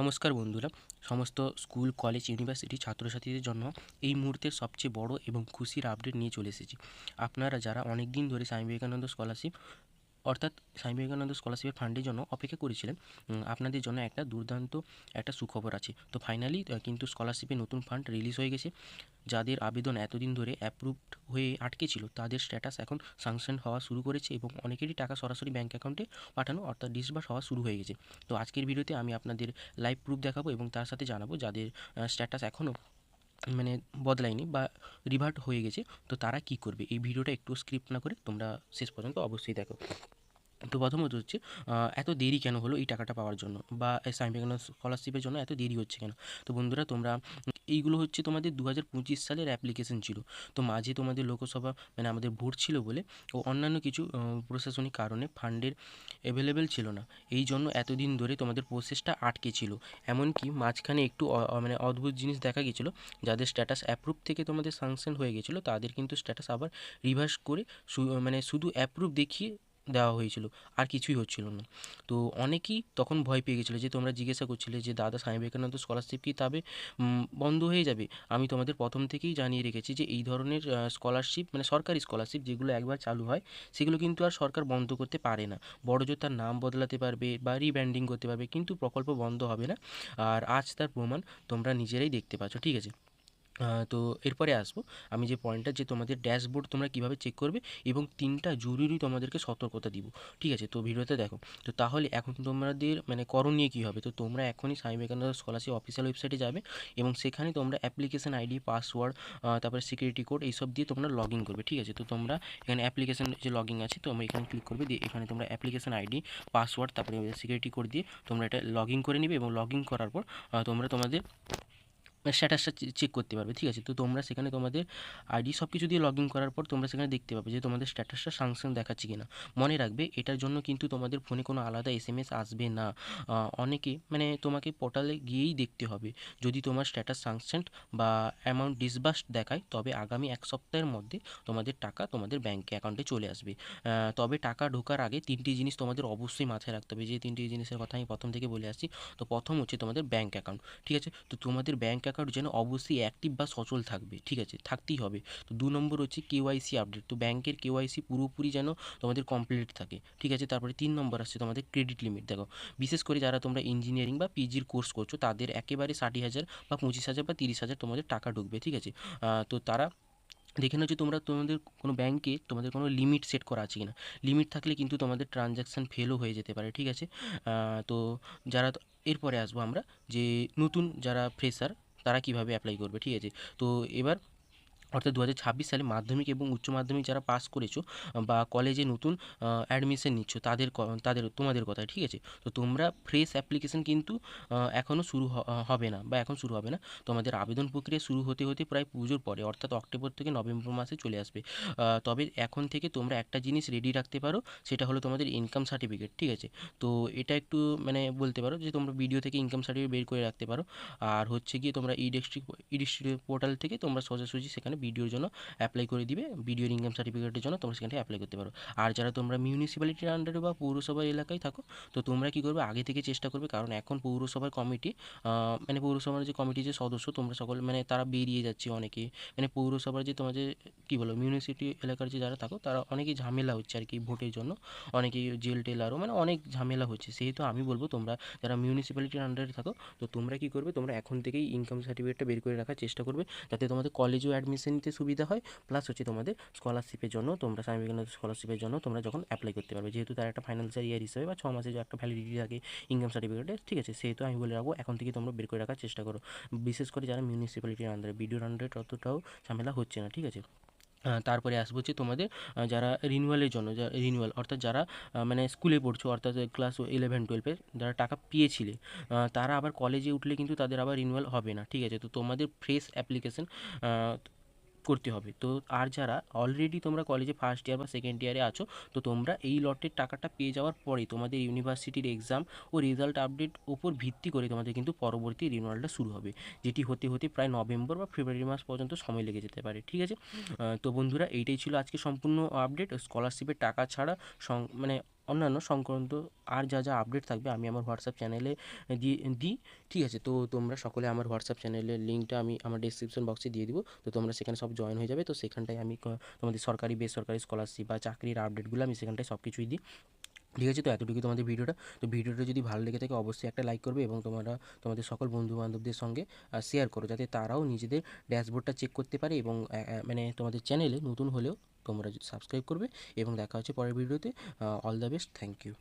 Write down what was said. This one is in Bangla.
নমস্কার বন্ধুরা, সমস্ত স্কুল, কলেজ, ইউনিভার্সিটি ছাত্রছাত্রীদের জন্য এই মুহূর্তের সবচেয়ে বড় এবং খুশির আপডেট নিয়ে চলে এসেছি। আপনারা যারা অনেক দিন ধরে স্বামী বিবেকানন্দ স্কলারশিপ অর্থাৎ স্বামী বিবেকানন্দ স্কলারশিপের ফান্ডের জন্য অপেক্ষা করেছিলেন, আপনাদের জন্য একটা দুর্দান্ত একটা সুখবর আছে। তো ফাইনালি কিন্তু স্কলারশিপের নতুন ফান্ড রিলিজ হয়ে গেছে। যাদের আবেদন এতদিন ধরে অ্যাপ্রুভড হয়ে আটকে ছিল তাদের স্ট্যাটাস এখন সাংশন হওয়া শুরু করেছে এবং অনেকেরই টাকা সরাসরি ব্যাঙ্ক অ্যাকাউন্টে পাঠানো অর্থাৎ ডিসবার্স হওয়া শুরু হয়ে গেছে। তো আজকের ভিডিওতে আমি আপনাদের লাইভ প্রুফ দেখাবো এবং তার সাথে জানাবো যাদের স্ট্যাটাস এখনও মানে বদলায়নি বা রিভার্ট হয়ে গেছে, তো তারা কি করবে। এই ভিডিওটা একটু স্ক্রিপ্ট না করে তোমরা শেষ পর্যন্ত অবশ্যই দেখো। তো প্রথমত হচ্ছে এত দেরি কেন হলো এই টাকাটা পাওয়ার জন্য, বা স্বামী বিবেকানন্দ স্কলারশিপের জন্য এত দেরি হচ্ছে কেন। তো বন্ধুরা, তোমরা এইগুলো হচ্ছে তোমাদের 2025 সালের অ্যাপ্লিকেশন ছিল। তো মাঝে তোমাদের লোকসভা মানে আমাদের ভোট ছিল বলে ও অন্যান্য কিছু প্রশাসনিক কারণে ফান্ডের অ্যাভেলেবেল ছিল না। এই জন্য এতদিন ধরে তোমাদের প্রসেসটা আটকে ছিল। এমনকি মাঝখানে একটু মানে অদ্ভুত জিনিস দেখা গেছিলো। যাদের স্ট্যাটাস অ্যাপ্রুভ থেকে তোমাদের সাংশন হয়ে গেছিলো তাদের কিন্তু স্ট্যাটাস আবার রিভার্স করে মানে শুধু অ্যাপ্রুভ দেখিয়ে দেওয়া হয়েছিল, আর কিছুই হচ্ছিল না। তো অনেকেই তখন ভয় পেয়ে গেছিলো যে তোমরা জিজ্ঞাসা করছিলে যে দাদা স্বামী বিবেকানন্দ স্কলারশিপ কি তবে বন্ধ হয়ে যাবে। আমি তোমাদের প্রথম থেকেই জানিয়ে রেখেছি যে এই ধরনের স্কলারশিপ মানে সরকারি স্কলারশিপ যেগুলো একবার চালু হয় সেগুলো কিন্তু আর সরকার বন্ধ করতে পারে না। বড়জোর তার নাম বদলাতে পারবে বা রিব্র্যান্ডিং করতে পারবে, কিন্তু প্রকল্প বন্ধ হবে না। আর আজ তার প্রমাণ তোমরা নিজেরাই দেখতে পাচ্ছ, ঠিক আছে। তো এরপরে আসবো আমি যে পয়েন্টটা, যে তোমাদের ড্যাশবোর্ড তোমরা কীভাবে চেক করবে এবং 3টা জরুরি তোমাদেরকে সতর্কতা দিব, ঠিক আছে। তো ভিডিওতে দেখো। তো তাহলে এখন তোমাদের মানে করণীয় কী হবে। তো তোমরা এখনই স্বামী বিবেকানন্দ স্কলারশিপ অফিসিয়াল ওয়েবসাইটে যাবে এবং সেখানে তোমরা অ্যাপ্লিকেশন আইডি, পাসওয়ার্ড, তারপরে সিকিউরিটি কোড এইসব দিয়ে তোমরা লগ ইন করবে, ঠিক আছে। তো তোমরা এখানে অ্যাপ্লিকেশন যে লগ ইন আছে তোমরা এখানে ক্লিক করবে, দিয়ে এখানে তোমরা অ্যাপ্লিকেশন আইডি, পাসওয়ার্ড, তারপরে সিকিউরিটি কোড দিয়ে তোমরা এটা লগ ইন করে নিবে এবং লগ ইন করার পর তোমরা তোমাদের স্ট্যাটাসটা চেক করতে পারবে, ঠিক আছে। তো তোমরা সেখানে তোমাদের আইডি সব কিছু দিয়ে লগ ইন করার পর তোমরা সেখানে দেখতে পাবে যে তোমাদের স্ট্যাটাসটা সাংশন দেখাচ্ছে কিনা। মনে রাখবে এটার জন্য কিন্তু তোমাদের ফোনে কোনো আলাদা এসএমএস আসবে না। অনেকে মানে তোমাকে পোর্টালে গিয়েই দেখতে হবে। যদি তোমার স্ট্যাটাস সাংশনড বা অ্যামাউন্ট ডিসবার্সড দেখায় তবে আগামী 1 সপ্তাহের মধ্যে তোমাদের টাকা তোমাদের ব্যাঙ্ক অ্যাকাউন্টে চলে আসবে। তবে টাকা ঢোকার আগে 3টি জিনিস তোমাদের অবশ্যই মাথায় রাখতে হবে, যে 3টি জিনিসের কথা আমি প্রথম থেকে বলে আসছি। তো প্রথম হচ্ছে তোমাদের ব্যাঙ্ক অ্যাকাউন্ট, ঠিক আছে। তো তোমাদের ব্যাঙ্ক অ্যাকাউন্ট যেন অবশ্যই অ্যাক্টিভ বা সচল থাকবে, ঠিক আছে, থাকতেই হবে। তো 2 নম্বর হচ্ছে কেওয়াইসি আপডেট। তো ব্যাঙ্কের কেওয়াইসি পুরোপুরি যেন তোমাদের কমপ্লিট থাকে, ঠিক আছে। তারপরে 3 নম্বর আসছে তোমাদের ক্রেডিট লিমিট। দেখো, বিশেষ করে যারা তোমরা ইঞ্জিনিয়ারিং বা পিজির কোর্স করছো তাদের একেবারে 60,000 বা 25,000 বা 30,000 তোমাদের টাকা ঢুকবে, ঠিক আছে। তো তারা দেখে নাও যে তোমরা তোমাদের কোনো ব্যাংকে তোমাদের কোনো লিমিট সেট করা আছে কিনা। লিমিট থাকলে কিন্তু তোমাদের ট্রানজ্যাকশান ফেলও হয়ে যেতে পারে, ঠিক আছে। তো যারা এরপরে আসবো আমরা, যে নতুন যারা ফ্রেশার তারা কিভাবে অ্যাপ্লাই করবে, ঠিক আছে। তো এবার অর্থাৎ 2026 সালে মাধ্যমিক এবং উচ্চ মাধ্যমিক যারা পাস করেছো বা কলেজে নতুন অ্যাডমিশন নিচ্ছ তাদের তোমাদের কথা, ঠিক আছে। তো তোমরা ফ্রেশ অ্যাপ্লিকেশন কিন্তু এখনও শুরু হবে না বা এখন শুরু হবে না। তোমাদের আবেদন প্রক্রিয়া শুরু হতে হতে প্রায় পুজোর পরে অর্থাৎ অক্টোবর থেকে নভেম্বর মাসে চলে আসবে। তবে এখন থেকে তোমরা একটা জিনিস রেডি রাখতে পারো, সেটা হলো তোমাদের ইনকাম সার্টিফিকেট, ঠিক আছে। তো এটা একটু মানে বলতে পারো যে তোমরা ভিডিও থেকে ইনকাম সার্টিফিকেট বের করে রাখতে পারো। আর হচ্ছে গিয়ে তোমরা ই ডিস্ট্রিক্ট পোর্টাল থেকে তোমরা সোজাসুজি সেখানে ভিডিওর জন্য অ্যাপ্লাই করে দিবে। ভিডিওর ইনকাম সার্টিফিকেটের জন্য তোমরা সেখানে অ্যাপ্লাই করতে পারো। আর যারা তোমরা মিউনিসিপ্যালিটির আন্ডারে বা পৌরসভার এলাকায় থাকো, তো তোমরা কী করবে, আগে থেকে চেষ্টা করবে, কারণ এখন পৌরসভার কমিটি মানে পৌরসভার যে কমিটির যে সদস্য তোমরা সকল মানে তারা বেরিয়ে যাচ্ছে অনেকে। মানে পৌরসভার যে তোমাদের কী বলো মিউনিসিপ্যালিটি এলাকার যে যারা থাকো তারা অনেকেই ঝামেলা হচ্ছে আর কি ভোটের জন্য। অনেকেই জেল টেল আরও মানে অনেক ঝামেলা হচ্ছে। সেহেতু আমি বলবো তোমরা যারা মিউনিসিপ্যালিটির আন্ডারে থাকো, তো তোমরা কী করবে, তোমরা এখন থেকেই ইনকাম সার্টিফিকেটটা বের করে রাখার চেষ্টা করবে, যাতে তোমাদের কলেজেও অ্যাডমিশন নিতে সুবিধা হয়। প্লাস হচ্ছে তোমাদের স্কলারশিপের জন্য তোমরা স্বামী বিবেকানন্দ স্কলারশিপের জন্য তোমরা যখন অ্যাপ্লাই করতে পারবে, যেহেতু তার একটা ফাইন্যান্সিয়াল ইয়ার হিসেবে বা 6 মাসের যে একটা ভ্যালিডিটি থাকে ইনকাম সার্টিফিকেটে, ঠিক আছে। সেহেতু আমি বলে রাখবো এখন থেকে তোমরা বের করে রাখার চেষ্টা করো, বিশেষ করে যারা মিউনিসিপ্যালিটির আন্ডারে। ভিডিওর আন্ডারে ততটাও ঝামেলা হচ্ছে না, ঠিক আছে। তারপরে আসবো হচ্ছে তোমাদের যারা রিনিউয়ালের জন্য, রিনিউয়াল অর্থাৎ যারা মানে স্কুলে পড়ছো অর্থাৎ ক্লাস 11-12-এ যারা টাকা পেয়েছিলে, তারা আবার কলেজে উঠলে কিন্তু তাদের আবার রিনিউয়াল হবে না, ঠিক আছে। তো তোমাদের ফ্রেশ অ্যাপ্লিকেশন করতে হবে। তো আর যারা অলরেডি তোমরা কলেজে ফার্স্ট ইয়ার বা সেকেন্ড ইয়ারে আছো, তো তোমরা এই লটের টাকাটা পেয়ে যাওয়ার পরেই তোমাদের ইউনিভার্সিটির এক্সাম ও রেজাল্ট আপডেট ওপর ভিত্তি করে তোমাদের কিন্তু পরবর্তী রিনিউয়ালটা শুরু হবে, যেটি হতে হতে প্রায় নভেম্বর বা ফেব্রুয়ারি মাস পর্যন্ত সময় লেগে যেতে পারে, ঠিক আছে। তো বন্ধুরা, এইটাই ছিল আজকে সম্পূর্ণ আপডেট। স্কলারশিপের টাকা ছাড়া মানে অন্যান্য সংক্রান্ত আর যা আপডেট থাকবে আমি আমার হোয়াটসঅ্যাপ চ্যানেলে দিই। ঠিক আছে? তো তোমরা সকলে আমার হোয়াটসঅ্যাপ চ্যানেলের লিঙ্কটা আমি আমার ডেসক্রিপশন বক্সে দিয়ে দিব। তো তোমরা সেখানে সব জয়েন হয়ে যাবে। তো সেখানটায় আমি তোমাদের সরকারি বেসরকারি স্কলারশিপ বা চাকরির আপডেটগুলো আমি সেখানটায় সব কিছুই দিই। ঠিক আছে? তো এতটুকুই তোমাদের ভিডিওটা। তো ভিডিওটা যদি ভালো লেগে থাকে অবশ্যই একটা লাইক করবে এবং তোমরা তোমাদের সকল বন্ধু-বান্ধবদের সঙ্গে শেয়ার করো, যাতে তারাও নিজেদের ড্যাশবোর্ডটা চেক করতে পারে এবং মানে তোমাদের চ্যানেলে নতুন হলেও তোমরা সাবস্ক্রাইব করবে এবং দেখা হচ্ছে পরের ভিডিওতে। All the best. Thank you.